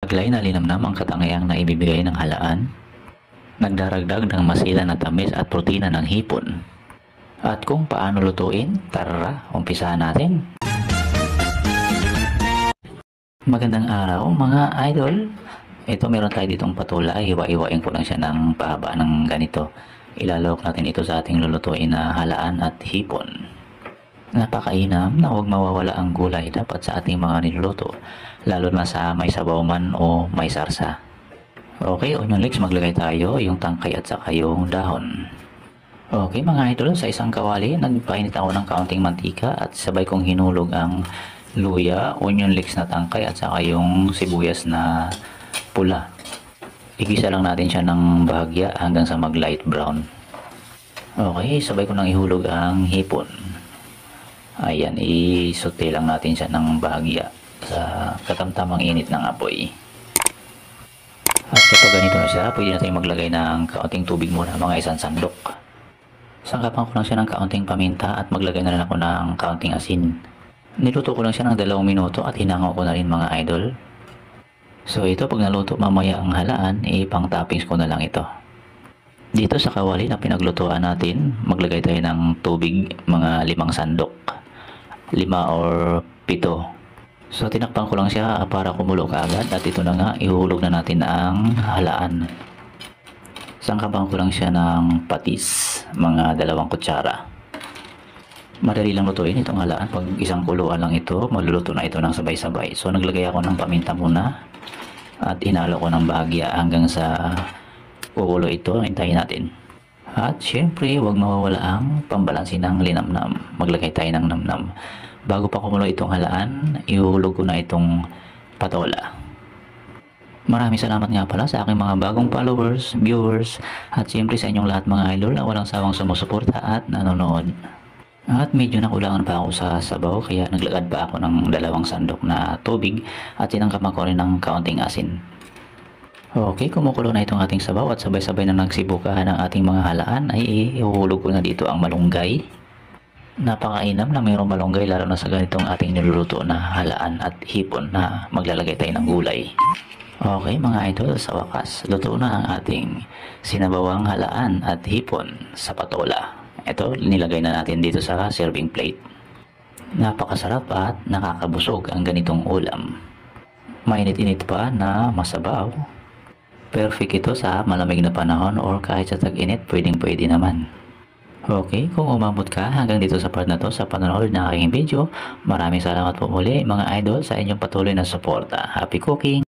Taglay na linamnam ang katangiang na ibibigay ng halaan, nagdaragdag ng masilan na tamis at protina ng hipon. At kung paano lutuin, tara, umpisahan natin. Magandang araw mga idol. Ito meron tayo ditong patula, hiwa-hiwain ko lang siya ng pahaba ng ganito. Ilalawak natin ito sa ating lulutuin na halaan at hipon. Napakainam na huwag mawawala ang gulay dapat sa ating mga niluluto, lalo na sa may sabaw man o may sarsa. Okay, onion leeks maglagay tayo, yung tangkay at saka yung dahon. Okay mga idol, sa isang kawali, nagpainit ako ng kaunting mantika at sabay kong hinulog ang luya, onion leeks na tangkay at saka yung sibuyas na pula. Igisa lang natin siya ng bahagya hanggang sa mag light brown. Okay, sabay ko nang ihulog ang hipon. Ayan, isote lang natin siya ng bahagya sa katamtamang init ng apoy. At kapag ganito na siya, pwede natin maglagay ng kaunting tubig muna, mga isang sandok. Sangkapan ko lang siya ng kaunting paminta at maglagay na rin ako ng kaunting asin. Niluto ko lang siya ng 2 minuto at hinango ko na rin mga idol. So ito, pag naluto mamaya ang halaan, pang toppings ko na lang ito. Dito sa kawali na pinaglutuan natin, maglagay tayo ng tubig, mga 5 sandok. 5 or 7. So tinakpan ko lang siya para kumulo kaagad at ito na nga, ihulog na natin ang halaan. Sangkapan ko lang siya ng patis, mga 2 kutsara. Madali lang lutuin itong halaan, pag isang kuluan lang ito, maluluto na ito ng sabay-sabay. So naglagay ako ng paminta muna at inalo ko ng bahagya hanggang sa kukulo ito, hintayin natin. At syempre, huwag mawawala ang pambalansi ng linamnam. Maglagay tayo ng namnam. Bago pa kumulo itong halaan, ihulog ko na itong patola. Maraming salamat nga pala sa aking mga bagong followers, viewers, at siyempre sa inyong lahat mga idol na walang sawang sumusuporta at nanonood. At medyo nakulangan pa ako sa sabaw kaya naglagad pa ako ng 2 sandok na tubig at sinangkapan ko rin ng kaunting asin. Okay, kumukulo na itong ating sabaw at sabay-sabay na nagsibukahan ng ating mga halaan ay ihulog ko na dito ang malunggay. Napakainam na mayroong malunggay lalo na sa ganitong ating niluluto na halaan at hipon na maglalagay tayo ng gulay. Okay mga idol, sa wakas, luto na ang ating sinabawang halaan at hipon sa patola. Ito, nilagay na natin dito sa serving plate. Napakasarap at nakakabusog ang ganitong ulam. Mainit-init pa na masabaw. Perfect ito sa malamig na panahon or kahit sa tag-init, pwedeng-pwede naman. Okay, kung umabot ka hanggang dito sa part na to sa panonood ng aking video, maraming salamat po muli mga idol sa inyong patuloy na suporta. Happy cooking!